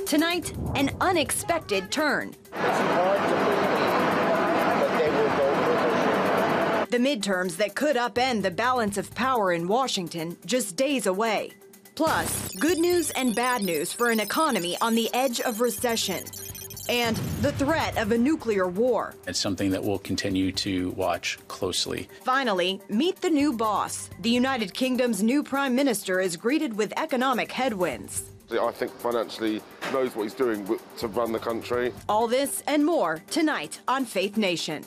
Tonight, an unexpected turn. The midterms that could upend the balance of power in Washington just days away. Plus, good news and bad news for an economy on the edge of recession. And the threat of a nuclear war. It's something that we'll continue to watch closely. Finally, meet the new boss. The United Kingdom's new prime minister is greeted with economic headwinds. I think financially knows what he's doing to run the country. All this and more tonight on Faith Nation.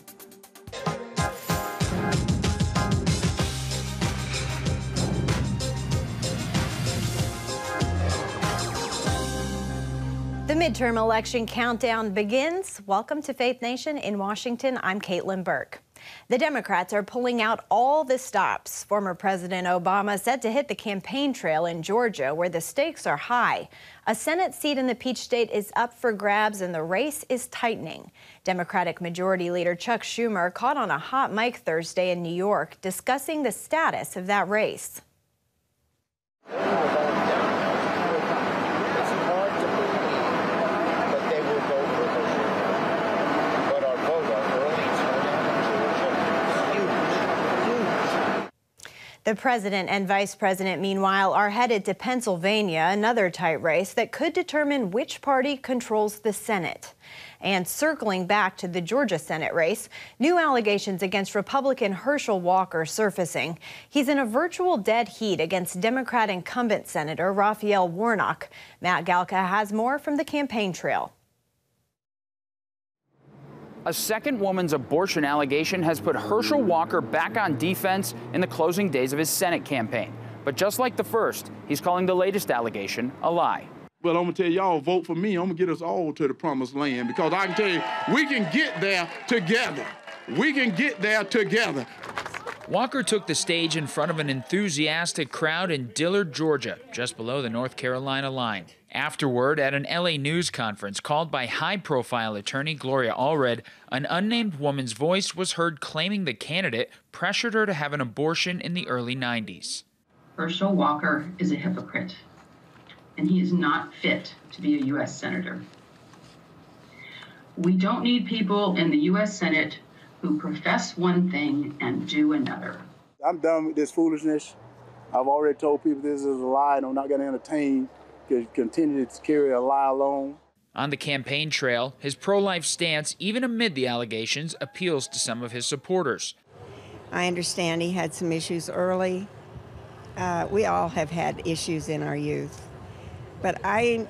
The midterm election countdown begins. Welcome to Faith Nation in Washington. I'm Caitlin Burke. The Democrats are pulling out all the stops. Former President Obama set to hit the campaign trail in Georgia, where the stakes are high. A Senate seat in the Peach State is up for grabs, and the race is tightening. Democratic Majority Leader Chuck Schumer caught on a hot mic Thursday in New York discussing the status of that race. The president and vice president, meanwhile, are headed to Pennsylvania, another tight race that could determine which party controls the Senate. And circling back to the Georgia Senate race, new allegations against Republican Herschel Walker surfacing. He's in a virtual dead heat against Democrat incumbent Senator Raphael Warnock. Matt Galka has more from the campaign trail. A second woman's abortion allegation has put Herschel Walker back on defense in the closing days of his Senate campaign. But just like the first, he's calling the latest allegation a lie. Well, I'm going to tell y'all, vote for me. I'm going to get us all to the promised land, because I can tell you, we can get there together. We can get there together. Walker took the stage in front of an enthusiastic crowd in Dillard, Georgia, just below the North Carolina line. Afterward, at an LA news conference called by high-profile attorney Gloria Allred, an unnamed woman's voice was heard claiming the candidate pressured her to have an abortion in the early 90s. Herschel Walker is a hypocrite, and he is not fit to be a U.S. Senator. We don't need people in the U.S. Senate who profess one thing and do another. I'm done with this foolishness. I've already told people this is a lie, and I'm not going to entertain, continue to carry a lie alone. On the campaign trail, his pro-life stance, even amid the allegations, appeals to some of his supporters. I understand he had some issues early. We all have had issues in our youth. But I'm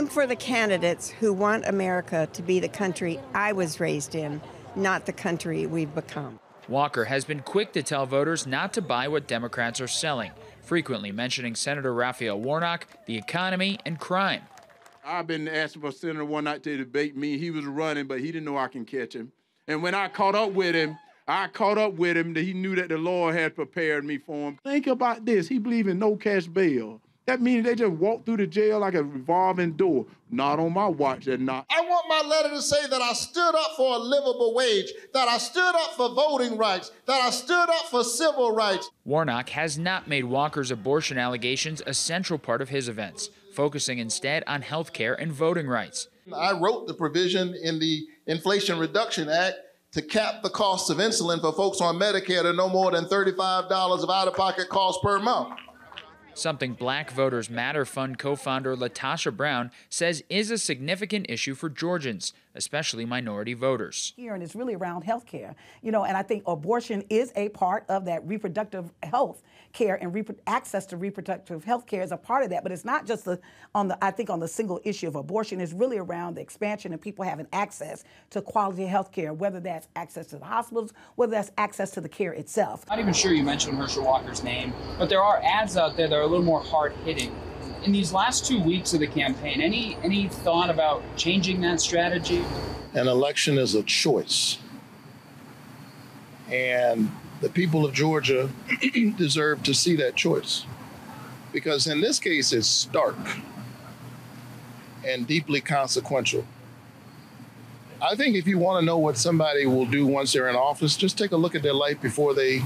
for the candidates who want America to be the country I was raised in, not the country we've become. Walker has been quick to tell voters not to buy what Democrats are selling, frequently mentioning Senator Raphael Warnock, the economy, and crime. I've been asking for Senator Warnock to debate me. He was running, but he didn't know I can catch him. And when I caught up with him, he knew that the Lord had prepared me for him. Think about this. He believed in no cash bail. That means they just walk through the jail like a revolving door. Not on my watch, and not. I want my letter to say that I stood up for a livable wage, that I stood up for voting rights, that I stood up for civil rights. Warnock has not made Walker's abortion allegations a central part of his events, focusing instead on health care and voting rights. I wrote the provision in the Inflation Reduction Act to cap the cost of insulin for folks on Medicare to no more than $35 of out-of-pocket costs per month. Something Black Voters Matter Fund co-founder Latasha Brown says is a significant issue for Georgians, especially minority voters. And it's really around health care, and I think abortion is a part of that reproductive health care, and access to reproductive health care is a part of that. But it's not just on the single issue of abortion. It's really around the expansion of people having access to quality health care, whether that's access to the hospitals, whether that's access to the care itself. Not even sure you mentioned Herschel Walker's name, but there are ads out there that are a little more hard-hitting. In these last 2 weeks of the campaign, any thought about changing that strategy? An election is a choice. And the people of Georgia deserve to see that choice. Because in this case, it's stark and deeply consequential. I think if you want to know what somebody will do once they're in office, just take a look at their life before they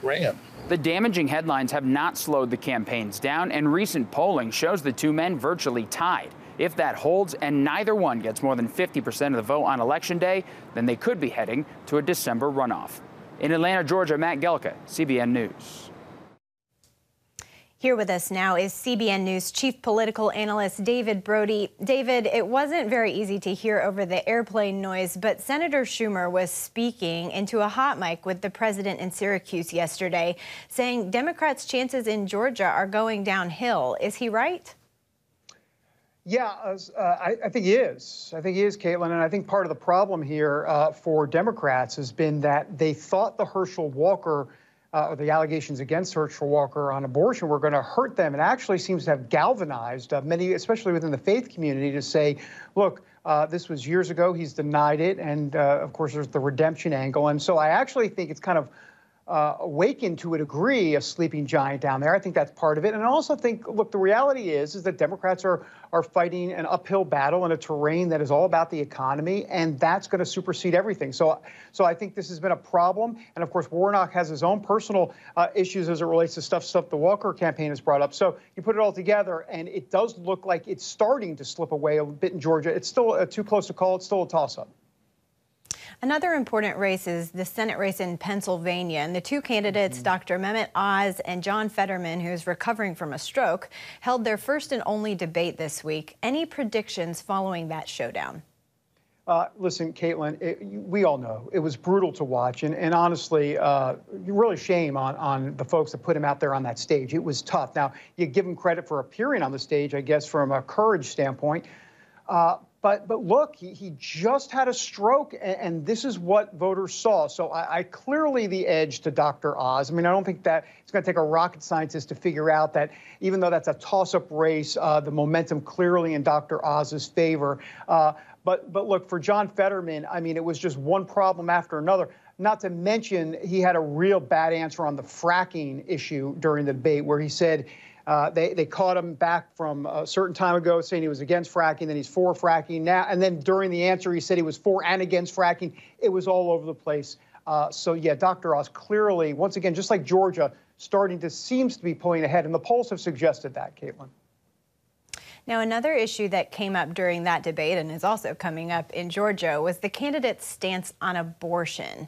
ran. The damaging headlines have not slowed the campaigns down, and recent polling shows the two men virtually tied. If that holds and neither one gets more than 50% of the vote on Election Day, then they could be heading to a December runoff. In Atlanta, Georgia, Matt Gelka, CBN News. Here with us now is CBN News Chief Political Analyst David Brody. David, it wasn't very easy to hear over the airplane noise, but Senator Schumer was speaking into a hot mic with the president in Syracuse yesterday, saying Democrats' chances in Georgia are going downhill. Is he right? Yeah, I think he is. I think he is, Caitlin. And I think part of the problem here for Democrats has been that they thought the Herschel Walker or the allegations against Herschel Walker on abortion were going to hurt them. It actually seems to have galvanized many, especially within the faith community, to say, look, this was years ago. He's denied it. And of course, there's the redemption angle. And so I actually think it's kind of awakened to a degree a sleeping giant down there. I think that's part of it. And I also think, look, the reality is that Democrats are fighting an uphill battle in a terrain that is all about the economy, and that's going to supersede everything. So I think this has been a problem. And of course, Warnock has his own personal issues as it relates to stuff the Walker campaign has brought up. So you put it all together, and it does look like it's starting to slip away a bit in Georgia. It's still too close to call. It's still a toss-up. Another important race is the Senate race in Pennsylvania, and the two candidates, Dr. Mehmet Oz and John Fetterman, who is recovering from a stroke, held their first and only debate this week. Any predictions following that showdown? Listen, Caitlin, we all know it was brutal to watch, and honestly, really shame on the folks that put him out there on that stage. It was tough. Now, you give him credit for appearing on the stage, I guess, from a courage standpoint. But look, he just had a stroke, and this is what voters saw. So I clearly the edge to Dr. Oz. I mean, I don't think that it's going to take a rocket scientist to figure out that even though that's a toss-up race, the momentum clearly in Dr. Oz's favor. But look, for John Fetterman, I mean, it was just one problem after another. Not to mention, he had a real bad answer on the fracking issue during the debate, where he said, they caught him back from a certain time ago saying he was against fracking, then he's for fracking now. And then during the answer, he said he was for and against fracking. It was all over the place. So, yeah, Dr. Oz clearly, once again, just like Georgia, seems to be pulling ahead. And the polls have suggested that, Caitlin. Now, another issue that came up during that debate and is also coming up in Georgia was the candidate's stance on abortion.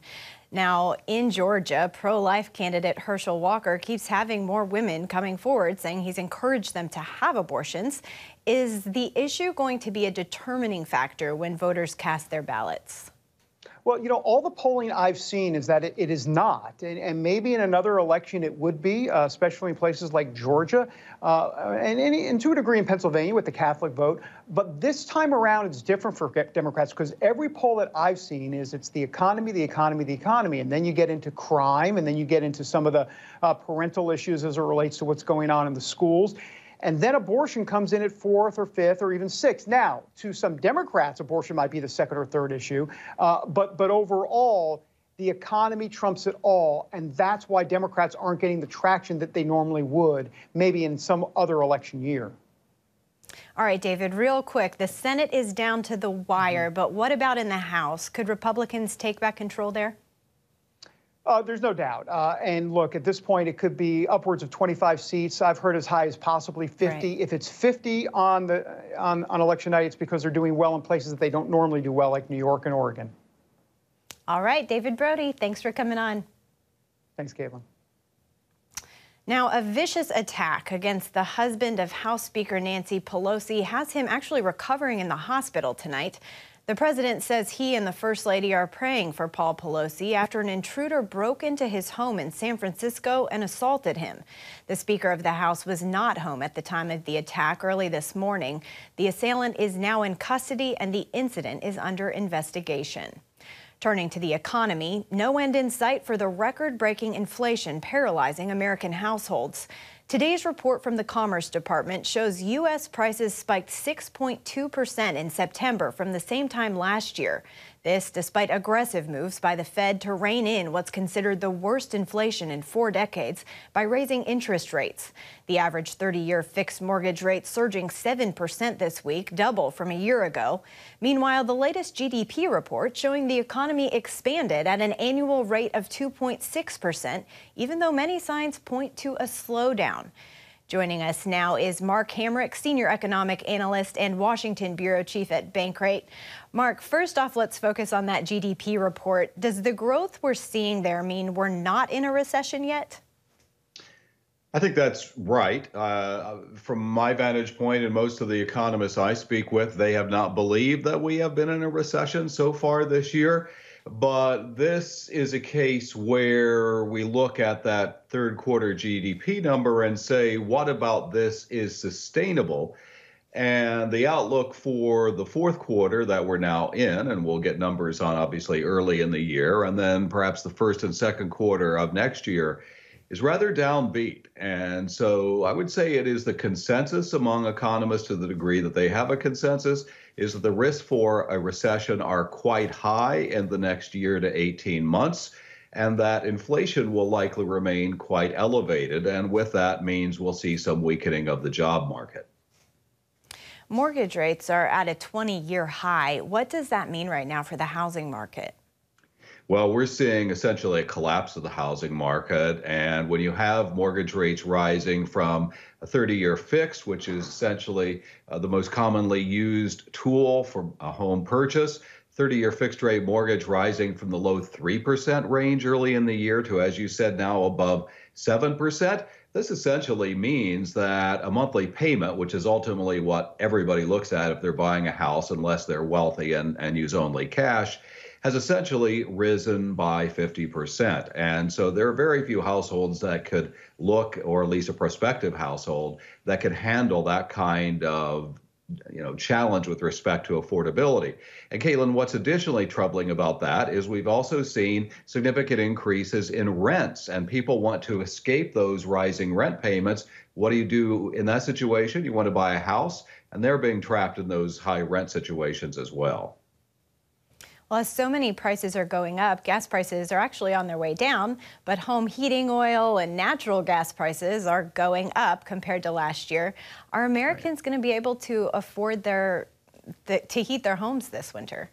Now, in Georgia, pro-life candidate Herschel Walker keeps having more women coming forward saying he's encouraged them to have abortions. Is the issue going to be a determining factor when voters cast their ballots? Well, you know, all the polling I've seen is that it is not. And maybe in another election it would be, especially in places like Georgia, and to a degree in Pennsylvania with the Catholic vote. But this time around, it's different for Democrats, because every poll that I've seen is it's the economy, the economy, the economy. And then you get into crime, and then you get into some of the parental issues as it relates to what's going on in the schools. And then abortion comes in at fourth or fifth or even sixth. Now, to some Democrats, abortion might be the second or third issue. But overall, the economy trumps it all. And that's why Democrats aren't getting the traction that they normally would, maybe in some other election year. All right, David, real quick. The Senate is down to the wire. But what about in the House? Could Republicans take back control there? There's no doubt. And look, at this point, it could be upwards of 25 seats. I've heard as high as possibly 50. Right. If it's 50 on election night, it's because they're doing well in places that they don't normally do well, like New York and Oregon. All right, David Brody, thanks for coming on. Thanks, Caitlin. Now, a vicious attack against the husband of House Speaker Nancy Pelosi has him actually recovering in the hospital tonight. The president says he and the First Lady are praying for Paul Pelosi after an intruder broke into his home in San Francisco and assaulted him. The Speaker of the House was not home at the time of the attack early this morning. The assailant is now in custody, and the incident is under investigation. Turning to the economy, no end in sight for the record-breaking inflation paralyzing American households. Today's report from the Commerce Department shows U.S. prices spiked 6.2% in September from the same time last year. This despite aggressive moves by the Fed to rein in what's considered the worst inflation in 4 decades by raising interest rates. The average 30-year fixed mortgage rate surging 7% this week, double from a year ago. Meanwhile, the latest GDP report showing the economy expanded at an annual rate of 2.6%, even though many signs point to a slowdown. Joining us now is Mark Hamrick, Senior Economic Analyst and Washington Bureau Chief at Bankrate. Mark, first off, let's focus on that GDP report. Does the growth we're seeing there mean we're not in a recession yet? I think that's right. From my vantage point and most of the economists I speak with, they have not believed that we have been in a recession so far this year. But this is a case where we look at that third quarter GDP number and say, what about this is sustainable? And the outlook for the fourth quarter that we're now in, and we'll get numbers on obviously early in the year, and then perhaps the first and second quarter of next year, is rather downbeat. And so I would say it is the consensus among economists, to the degree that they have a consensus, is that the risks for a recession are quite high in the next year to 18 months, and that inflation will likely remain quite elevated. And with that means we'll see some weakening of the job market. Mortgage rates are at a 20-year high. What does that mean right now for the housing market? Well, we're seeing essentially a collapse of the housing market. And when you have mortgage rates rising from a 30-year fixed, which is essentially the most commonly used tool for a home purchase, 30-year fixed rate mortgage rising from the low 3% range early in the year to, as you said, now above 7%. This essentially means that a monthly payment, which is ultimately what everybody looks at if they're buying a house, unless they're wealthy and use only cash, has essentially risen by 50%. And so there are very few households that could look, or at least a prospective household, that could handle that kind of challenge with respect to affordability. And Caitlin, what's additionally troubling about that is we've also seen significant increases in rents, and people want to escape those rising rent payments. What do you do in that situation? You want to buy a house, and they're being trapped in those high rent situations as well. Well, as so many prices are going up, gas prices are actually on their way down, but home heating oil and natural gas prices are going up compared to last year. Are Americans going to be able to afford to heat their homes this winter?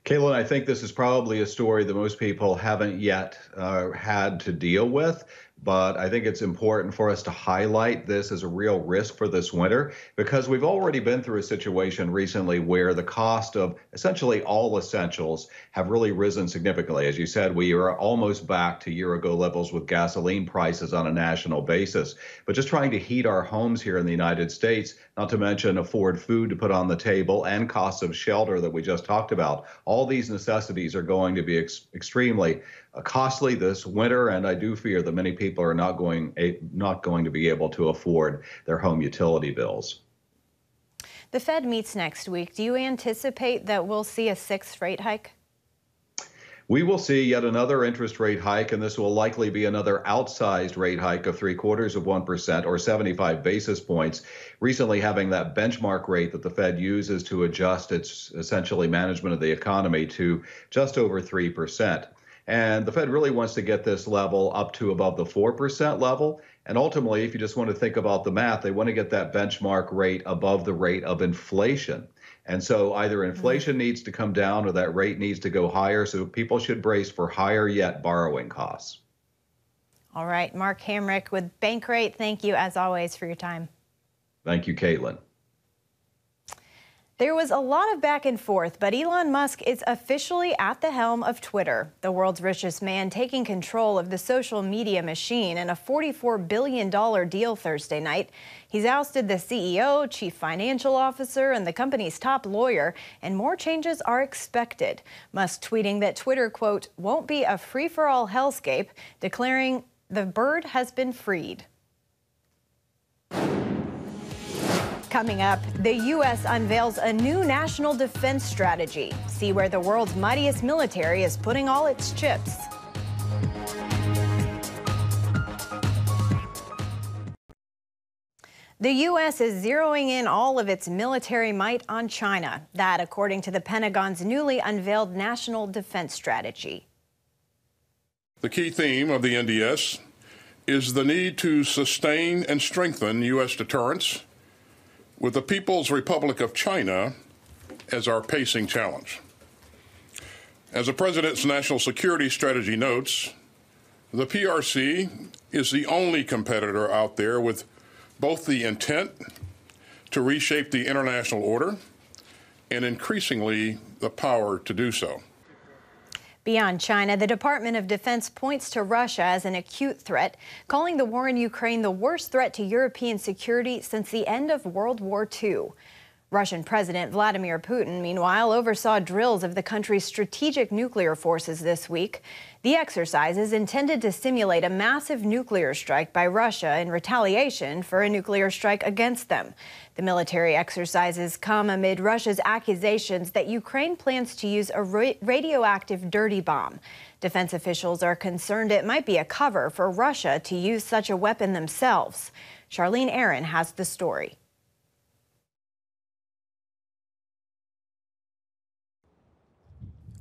Caitlin, I think this is probably a story that most people haven't yet had to deal with. But I think it's important for us to highlight this as a real risk for this winter, because we've already been through a situation recently where the cost of essentially all essentials have really risen significantly. As you said, we are almost back to year-ago levels with gasoline prices on a national basis. But just trying to heat our homes here in the United States, not to mention afford food to put on the table and costs of shelter that we just talked about, all these necessities are going to be extremely costly this winter, and I do fear that many people are not going to be able to afford their home utility bills. The Fed meets next week. Do you anticipate that we'll see a 6th rate hike? We will see yet another interest rate hike, and this will likely be another outsized rate hike of 0.75% or 75 basis points, recently having that benchmark rate that the Fed uses to adjust its essentially management of the economy to just over 3%. And the Fed really wants to get this level up to above the 4% level. And ultimately, if you just want to think about the math, they want to get that benchmark rate above the rate of inflation. And so either inflation needs to come down or that rate needs to go higher. So people should brace for higher yet borrowing costs. All right. Mark Hamrick with Bankrate, thank you as always for your time. Thank you, Caitlin. There was a lot of back and forth, but Elon Musk is officially at the helm of Twitter, the world's richest man taking control of the social media machine in a $44 billion deal Thursday night. He's ousted the CEO, chief financial officer, and the company's top lawyer, and more changes are expected. Musk tweeting that Twitter, quote, won't be a free-for-all hellscape, declaring the bird has been freed. Coming up, the U.S. unveils a new national defense strategy. See where the world's mightiest military is putting all its chips. The U.S. is zeroing in all of its military might on China. That, according to the Pentagon's newly unveiled National Defense Strategy. The key theme of the NDS is the need to sustain and strengthen U.S. deterrence, with the People's Republic of China as our pacing challenge. As the President's National Security Strategy notes, the PRC is the only competitor out there with both the intent to reshape the international order and increasingly the power to do so. Beyond China, the Department of Defense points to Russia as an acute threat, calling the war in Ukraine the worst threat to European security since the end of World War II. Russian President Vladimir Putin, meanwhile, oversaw drills of the country's strategic nuclear forces this week. The exercises intended to simulate a massive nuclear strike by Russia in retaliation for a nuclear strike against them. The military exercises come amid Russia's accusations that Ukraine plans to use a radioactive dirty bomb. Defense officials are concerned it might be a cover for Russia to use such a weapon themselves. Charlene Aaron has the story.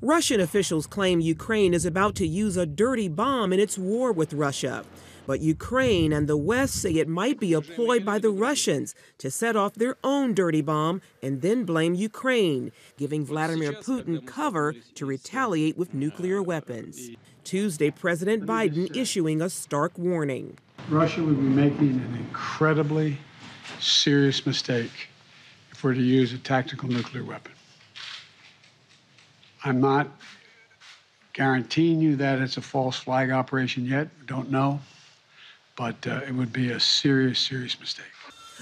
Russian officials claim Ukraine is about to use a dirty bomb in its war with Russia. But Ukraine and the West say it might be a ploy by the Russians to set off their own dirty bomb and then blame Ukraine, giving Vladimir Putin cover to retaliate with nuclear weapons. Tuesday, President Biden issuing a stark warning. Russia would be making an incredibly serious mistake if we're to use a tactical nuclear weapon. I'm not guaranteeing you that it's a false flag operation yet. We don't know. But it would be a serious, serious mistake.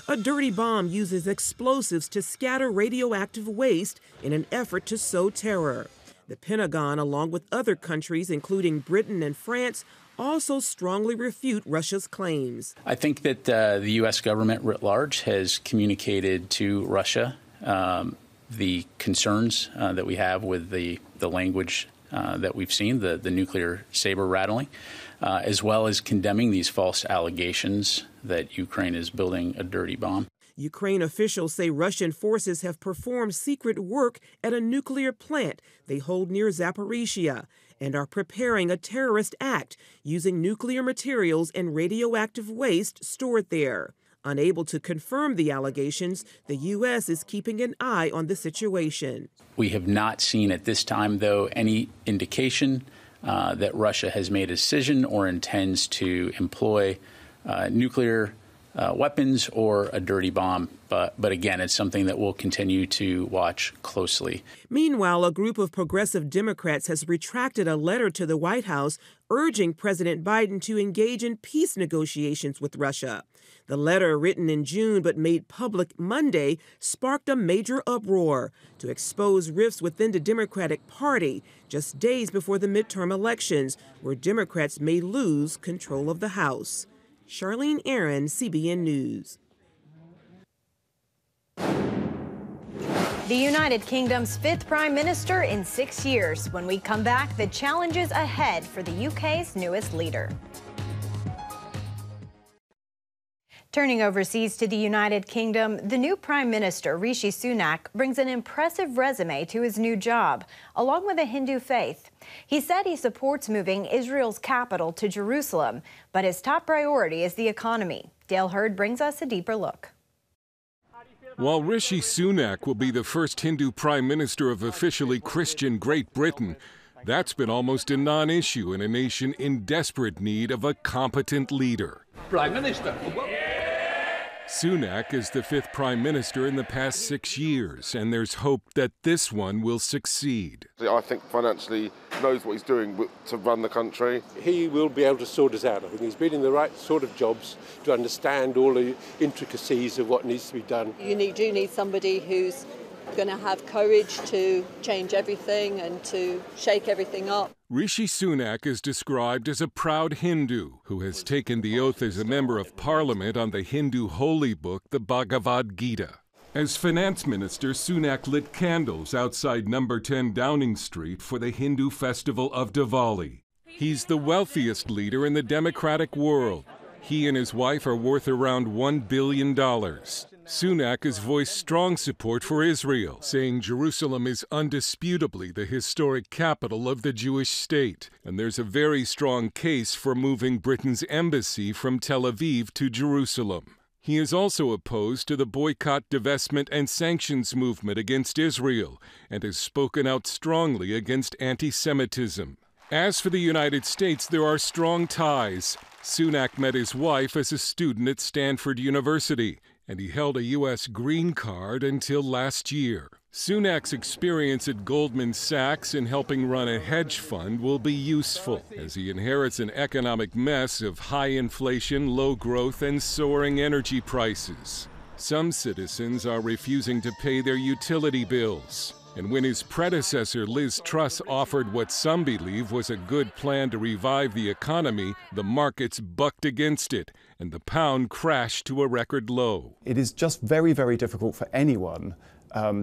A dirty bomb uses explosives to scatter radioactive waste in an effort to sow terror. The Pentagon, along with other countries, including Britain and France, also strongly refute Russia's claims. I think that the U.S. government writ large has communicated to Russia the concerns that we have with the language that we've seen, the nuclear saber rattling, as well as condemning these false allegations that Ukraine is building a dirty bomb. Ukraine officials say Russian forces have performed secret work at a nuclear plant they hold near Zaporizhia and are preparing a terrorist act using nuclear materials and radioactive waste stored there. Unable to confirm the allegations, the U.S. is keeping an eye on the situation. We have not seen at this time, though, any indication that Russia has made a decision or intends to employ nuclear weapons or a dirty bomb. But again, it's something that we'll continue to watch closely. Meanwhile, a group of progressive Democrats has retracted a letter to the White House urging President Biden to engage in peace negotiations with Russia. The letter, written in June but made public Monday, sparked a major uproar to expose rifts within the Democratic Party just days before the midterm elections, where Democrats may lose control of the House. Charlene Aaron, CBN News. The United Kingdom's fifth Prime Minister in 6 years. When we come back, the challenges ahead for the UK's newest leader. Turning overseas to the United Kingdom, the new Prime Minister, Rishi Sunak, brings an impressive resume to his new job, along with a Hindu faith. He said he supports moving Israel's capital to Jerusalem, but his top priority is the economy. Dale Hurd brings us a deeper look. While Rishi Sunak will be the first Hindu Prime Minister of officially Christian Great Britain, that's been almost a non-issue in a nation in desperate need of a competent leader. Prime Minister. Sunak is the fifth Prime Minister in the past 6 years, and there's hope that this one will succeed. I think financially knows what he's doing to run the country. He will be able to sort us out. I think he's been in the right sort of jobs to understand all the intricacies of what needs to be done. You do need somebody who's going to have courage to change everything and to shake everything up. Rishi Sunak is described as a proud Hindu who has taken the oath as a member of Parliament on the Hindu holy book, the Bhagavad Gita. As finance minister, Sunak lit candles outside number 10 Downing Street for the Hindu festival of Diwali. He's the wealthiest leader in the democratic world, He and his wife are worth around $1 billion. Sunak has voiced strong support for Israel, saying Jerusalem is undisputably the historic capital of the Jewish state, and there's a very strong case for moving Britain's embassy from Tel Aviv to Jerusalem. He is also opposed to the boycott, divestment, and sanctions movement against Israel, and has spoken out strongly against anti-Semitism. As for the United States, there are strong ties. Sunak met his wife as a student at Stanford University, and he held a U.S. green card until last year. Sunak's experience at Goldman Sachs in helping run a hedge fund will be useful, as he inherits an economic mess of high inflation, low growth, and soaring energy prices. Some citizens are refusing to pay their utility bills. And when his predecessor Liz Truss offered what some believe was a good plan to revive the economy, the markets bucked against it, and the pound crashed to a record low. It is just very, very difficult for anyone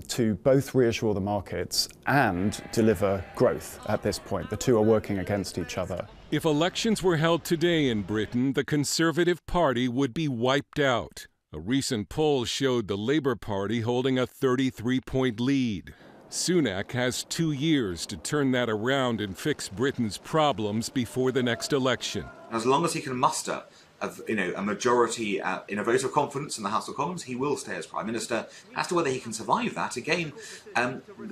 to both reassure the markets and deliver growth at this point. The two are working against each other. If elections were held today in Britain, the Conservative Party would be wiped out. A recent poll showed the Labour Party holding a 33-point lead. Sunak has 2 years to turn that around and fix Britain's problems before the next election. As long as he can muster a majority in a vote of confidence in the House of Commons, he will stay as Prime Minister. As to whether he can survive that, again,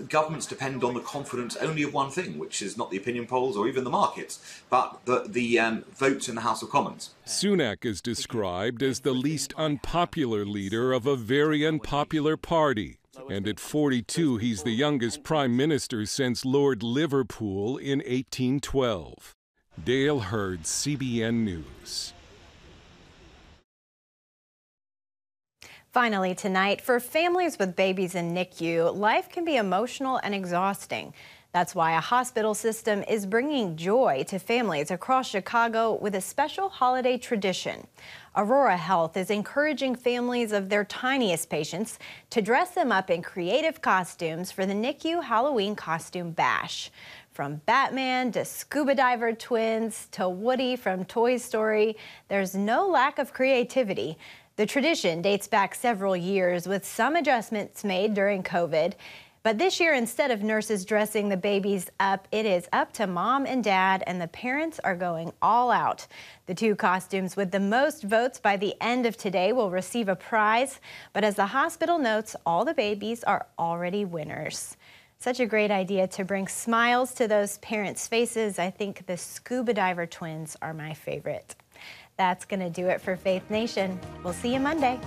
governments depend on the confidence only of one thing, which is not the opinion polls or even the markets, but the votes in the House of Commons. Sunak is described as the least unpopular leader of a very unpopular party. And at 42, he's the youngest prime minister since Lord Liverpool in 1812. Dale Hurd, CBN News. Finally tonight, for families with babies in NICU, life can be emotional and exhausting. That's why a hospital system is bringing joy to families across Chicago with a special holiday tradition. Aurora Health is encouraging families of their tiniest patients to dress them up in creative costumes for the NICU Halloween Costume Bash. From Batman to scuba diver twins to Woody from Toy Story, there's no lack of creativity. The tradition dates back several years with some adjustments made during COVID. But this year, instead of nurses dressing the babies up, it is up to mom and dad, and the parents are going all out. The two costumes with the most votes by the end of today will receive a prize. But as the hospital notes, all the babies are already winners. Such a great idea to bring smiles to those parents' faces. I think the scuba diver twins are my favorite. That's going to do it for Faith Nation. We'll see you Monday.